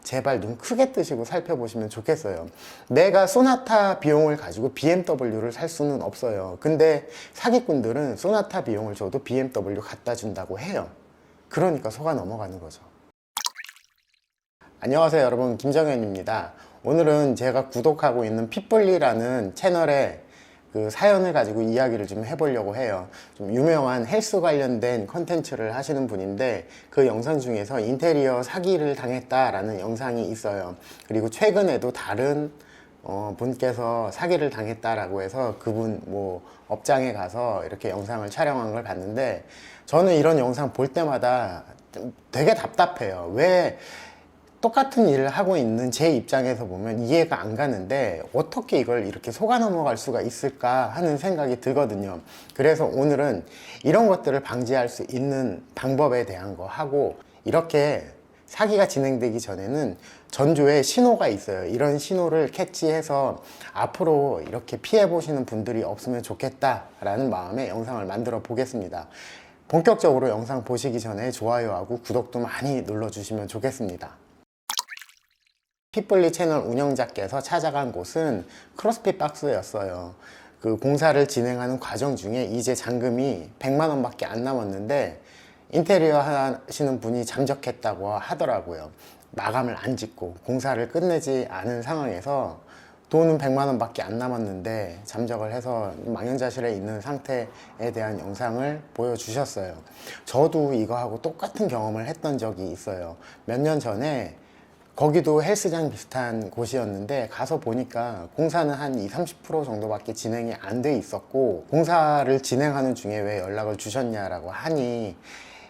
제발 눈 크게 뜨시고 살펴보시면 좋겠어요. 내가 소나타 비용을 가지고 BMW를 살 수는 없어요. 근데 사기꾼들은 소나타 비용을 줘도 BMW 갖다 준다고 해요. 그러니까 속아 넘어가는 거죠. 안녕하세요 여러분, 김정현입니다. 오늘은 제가 구독하고 있는 핏불리라는 채널에 그 사연을 가지고 이야기를 좀 해보려고 해요. 좀 유명한 헬스 관련된 컨텐츠를 하시는 분인데, 그 영상 중에서 인테리어 사기를 당했다라는 영상이 있어요. 그리고 최근에도 다른 분께서 사기를 당했다라고 해서 그분 업장에 가서 이렇게 영상을 촬영한 걸 봤는데, 저는 이런 영상 볼 때마다 되게 답답해요. 왜 똑같은 일을 하고 있는 제 입장에서 보면 이해가 안 가는데 어떻게 이걸 이렇게 속아 넘어갈 수가 있을까 하는 생각이 들거든요. 그래서 오늘은 이런 것들을 방지할 수 있는 방법에 대한 거 하고, 이렇게 사기가 진행되기 전에는 전조에 신호가 있어요. 이런 신호를 캐치해서 앞으로 이렇게 피해 보시는 분들이 없으면 좋겠다라는 마음에 영상을 만들어 보겠습니다. 본격적으로 영상 보시기 전에 좋아요하고 구독도 많이 눌러주시면 좋겠습니다. 핏불리 채널 운영자께서 찾아간 곳은 크로스핏 박스였어요. 그 공사를 진행하는 과정 중에 이제 잔금이 100만 원 밖에 안 남았는데 인테리어 하시는 분이 잠적했다고 하더라고요. 마감을 안 짓고 공사를 끝내지 않은 상황에서 돈은 100만 원 밖에 안 남았는데 잠적을 해서 망연자실에 있는 상태에 대한 영상을 보여주셨어요. 저도 이거하고 똑같은 경험을 했던 적이 있어요. 몇 년 전에 거기도 헬스장 비슷한 곳이었는데 가서 보니까 공사는 한 20-30% 정도밖에 진행이 안 돼 있었고, 공사를 진행하는 중에 왜 연락을 주셨냐라고 하니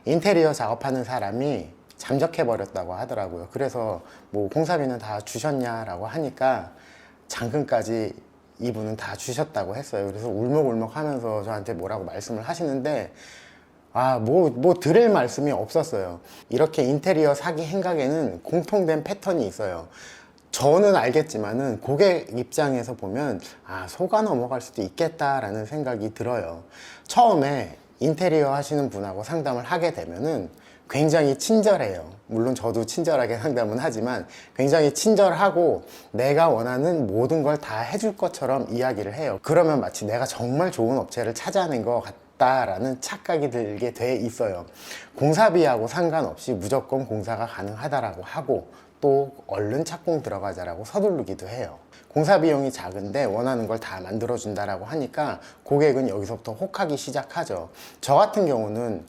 인테리어 작업하는 사람이 잠적해 버렸다고 하더라고요. 그래서 공사비는 다 주셨냐라고 하니까 잔금까지 이분은 다 주셨다고 했어요. 그래서 울먹울먹 하면서 저한테 뭐라고 말씀을 하시는데 드릴 말씀이 없었어요. 이렇게 인테리어 사기 행각에는 공통된 패턴이 있어요. 저는 알겠지만은 고객 입장에서 보면 속아 넘어갈 수도 있겠다라는 생각이 들어요. 처음에 인테리어 하시는 분하고 상담을 하게 되면은 굉장히 친절해요. 물론 저도 친절하게 상담은 하지만 굉장히 친절하고 내가 원하는 모든 걸 다 해줄 것처럼 이야기를 해요. 그러면 마치 내가 정말 좋은 업체를 찾아낸 것 같다라는 착각이 들게 돼 있어요. 공사비하고 상관없이 무조건 공사가 가능하다라고 하고, 또 얼른 착공 들어가자라고 서두르기도 해요. 공사 비용이 작은데 원하는 걸 다 만들어준다라고 하니까 고객은 여기서부터 혹하기 시작하죠. 저 같은 경우는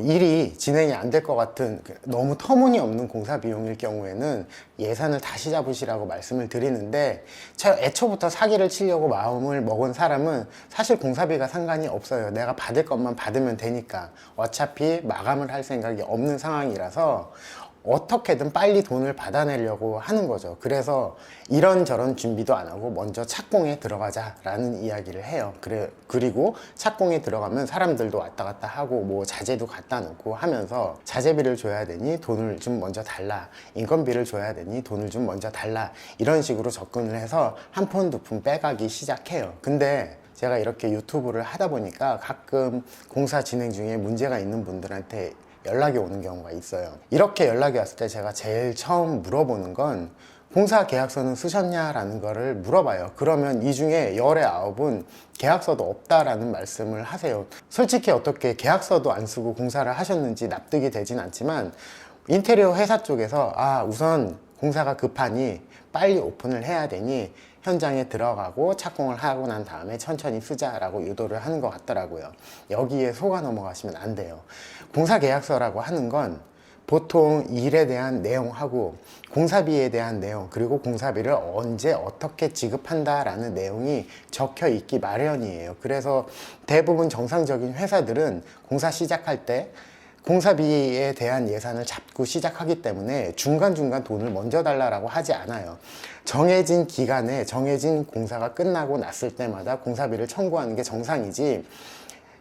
일이 진행이 안 될 것 같은 너무 터무니없는 공사 비용일 경우에는 예산을 다시 잡으시라고 말씀을 드리는데, 애초부터 사기를 치려고 마음을 먹은 사람은 사실 공사비가 상관이 없어요. 내가 받을 것만 받으면 되니까. 어차피 마감을 할 생각이 없는 상황이라서 어떻게든 빨리 돈을 받아내려고 하는 거죠. 그래서 이런저런 준비도 안 하고 먼저 착공에 들어가자라는 이야기를 해요. 그리고 착공에 들어가면 사람들도 왔다 갔다 하고 자재도 갖다 놓고 하면서 자재비를 줘야 되니 돈을 좀 먼저 달라, 인건비를 줘야 되니 돈을 좀 먼저 달라, 이런 식으로 접근을 해서 한 푼 두 푼 빼가기 시작해요. 근데 제가 이렇게 유튜브를 하다 보니까 가끔 공사 진행 중에 문제가 있는 분들한테 연락이 오는 경우가 있어요. 이렇게 연락이 왔을 때 제가 제일 처음 물어보는 건 공사 계약서는 쓰셨냐라는 거를 물어봐요. 그러면 이 중에 열의 9은 계약서도 없다라는 말씀을 하세요. 솔직히 어떻게 계약서도 안 쓰고 공사를 하셨는지 납득이 되진 않지만, 인테리어 회사 쪽에서 우선 공사가 급하니 빨리 오픈을 해야 되니 현장에 들어가고 착공을 하고 난 다음에 천천히 쓰자라고 유도를 하는 것 같더라고요. 여기에 속아 넘어가시면 안 돼요. 공사 계약서라고 하는 건 보통 일에 대한 내용하고 공사비에 대한 내용, 그리고 공사비를 언제 어떻게 지급한다라는 내용이 적혀 있기 마련이에요. 그래서 대부분 정상적인 회사들은 공사 시작할 때 공사비에 대한 예산을 잡고 시작하기 때문에 중간중간 돈을 먼저 달라고 하지 않아요. 정해진 기간에 정해진 공사가 끝나고 났을 때마다 공사비를 청구하는 게 정상이지,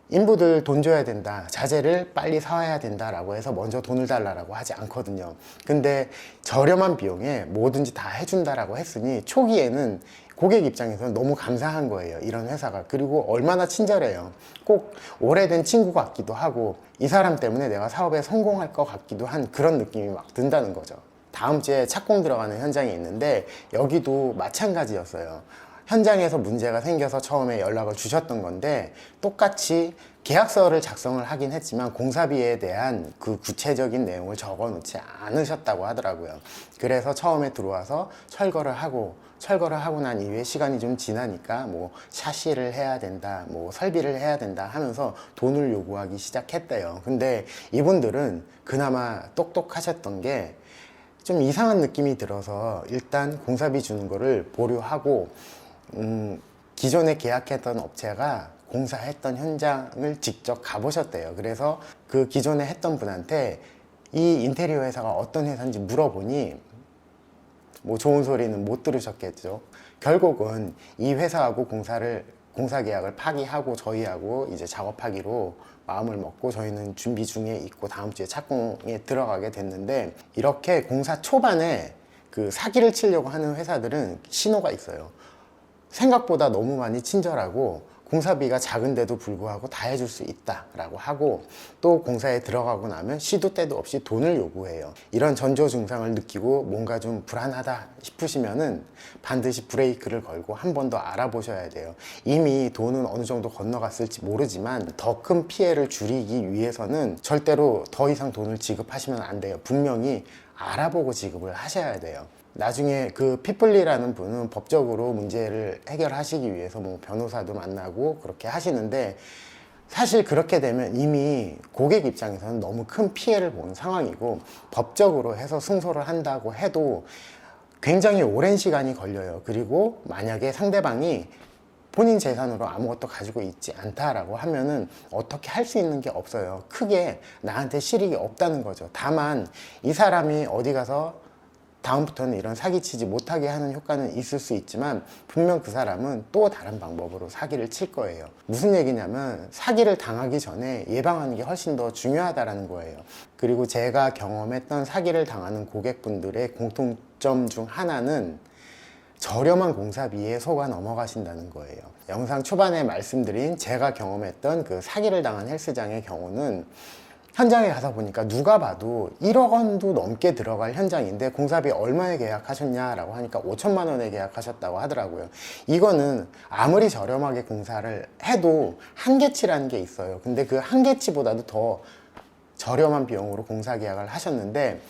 인부들 돈 줘야 된다, 자재를 빨리 사와야 된다라고 해서 먼저 돈을 달라고 하지 않거든요. 근데 저렴한 비용에 뭐든지 다 해준다라고 했으니 초기에는 고객 입장에서는 너무 감사한 거예요, 이런 회사가. 그리고 얼마나 친절해요. 꼭 오래된 친구 같기도 하고 이 사람 때문에 내가 사업에 성공할 것 같기도 한 그런 느낌이 막 든다는 거죠. 다음 주에 착공 들어가는 현장이 있는데 여기도 마찬가지였어요. 현장에서 문제가 생겨서 처음에 연락을 주셨던 건데 똑같이 계약서를 작성을 하긴 했지만 공사비에 대한 그 구체적인 내용을 적어 놓지 않으셨다고 하더라고요. 그래서 처음에 들어와서 철거를 하고 난 이후에 시간이 좀 지나니까 뭐 샤시를 해야 된다, 뭐 설비를 해야 된다 하면서 돈을 요구하기 시작했대요. 근데 이분들은 그나마 똑똑하셨던 게 좀 이상한 느낌이 들어서 일단 공사비 주는 거를 보류하고 기존에 계약했던 업체가 공사했던 현장을 직접 가보셨대요. 그래서 그 기존에 했던 분한테 이 인테리어 회사가 어떤 회사인지 물어보니 뭐 좋은 소리는 못 들으셨겠죠. 결국은 이 회사하고 공사 계약을 파기하고 저희하고 이제 작업하기로 마음을 먹고 저희는 준비 중에 있고 다음 주에 착공에 들어가게 됐는데, 이렇게 공사 초반에 그 사기를 치려고 하는 회사들은 신호가 있어요. 생각보다 너무 많이 친절하고 공사비가 작은데도 불구하고 다 해줄 수 있다라고 하고, 또 공사에 들어가고 나면 시도 때도 없이 돈을 요구해요. 이런 전조 증상을 느끼고 뭔가 좀 불안하다 싶으시면은 반드시 브레이크를 걸고 한 번 더 알아보셔야 돼요. 이미 돈은 어느 정도 건너갔을지 모르지만 더 큰 피해를 줄이기 위해서는 절대로 더 이상 돈을 지급하시면 안 돼요. 분명히 알아보고 지급을 하셔야 돼요. 나중에 그 피플리라는 분은 법적으로 문제를 해결하시기 위해서 뭐 변호사도 만나고 그렇게 하시는데, 사실 그렇게 되면 이미 고객 입장에서는 너무 큰 피해를 보는 상황이고, 법적으로 해서 승소를 한다고 해도 굉장히 오랜 시간이 걸려요. 그리고 만약에 상대방이 본인 재산으로 아무것도 가지고 있지 않다라고 하면은 어떻게 할 수 있는 게 없어요. 크게 나한테 실익이 없다는 거죠. 다만 이 사람이 어디 가서 다음부터는 이런 사기치지 못하게 하는 효과는 있을 수 있지만, 분명 그 사람은 또 다른 방법으로 사기를 칠 거예요. 무슨 얘기냐면 사기를 당하기 전에 예방하는 게 훨씬 더 중요하다는 거예요. 그리고 제가 경험했던 사기를 당하는 고객분들의 공통점 중 하나는 저렴한 공사비에 속아 넘어가신다는 거예요. 영상 초반에 말씀드린 제가 경험했던 그 사기를 당한 헬스장의 경우는 현장에 가서 보니까 누가 봐도 1억 원도 넘게 들어갈 현장인데 공사비 얼마에 계약하셨냐라고 하니까 5천만 원에 계약하셨다고 하더라고요. 이거는 아무리 저렴하게 공사를 해도 한계치라는 게 있어요. 근데 그 한계치보다도 더 저렴한 비용으로 공사 계약을 하셨는데,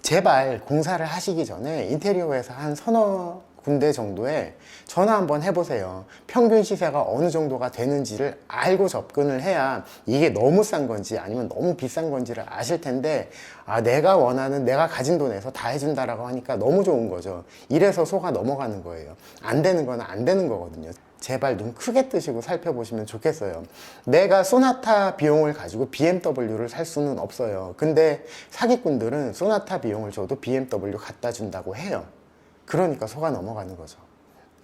제발 공사를 하시기 전에 인테리어 회사 한 서너 군데 정도에 전화 한번 해보세요. 평균 시세가 어느 정도가 되는지를 알고 접근을 해야 이게 너무 싼 건지 아니면 너무 비싼 건지를 아실 텐데, 내가 원하는, 내가 가진 돈에서 다 해준다라고 하니까 너무 좋은 거죠. 이래서 속아 넘어가는 거예요. 안 되는 건 안 되는 거거든요. 제발 눈 크게 뜨시고 살펴보시면 좋겠어요. 내가 소나타 비용을 가지고 BMW를 살 수는 없어요. 근데 사기꾼들은 소나타 비용을 줘도 BMW 갖다 준다고 해요. 그러니까 속아 넘어가는 거죠.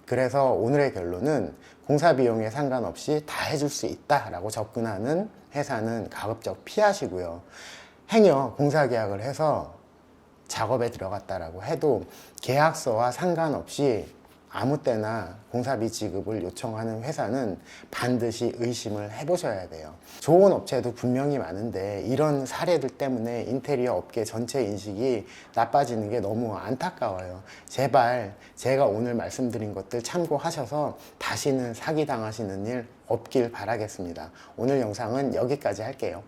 그래서 오늘의 결론은 공사 비용에 상관없이 다 해줄 수 있다라고 접근하는 회사는 가급적 피하시고요. 행여 공사 계약을 해서 작업에 들어갔다라고 해도 계약서와 상관없이 아무 때나 공사비 지급을 요청하는 회사는 반드시 의심을 해보셔야 돼요. 좋은 업체도 분명히 많은데 이런 사례들 때문에 인테리어 업계 전체 인식이 나빠지는 게 너무 안타까워요. 제발 제가 오늘 말씀드린 것들 참고하셔서 다시는 사기당하시는 일 없길 바라겠습니다. 오늘 영상은 여기까지 할게요.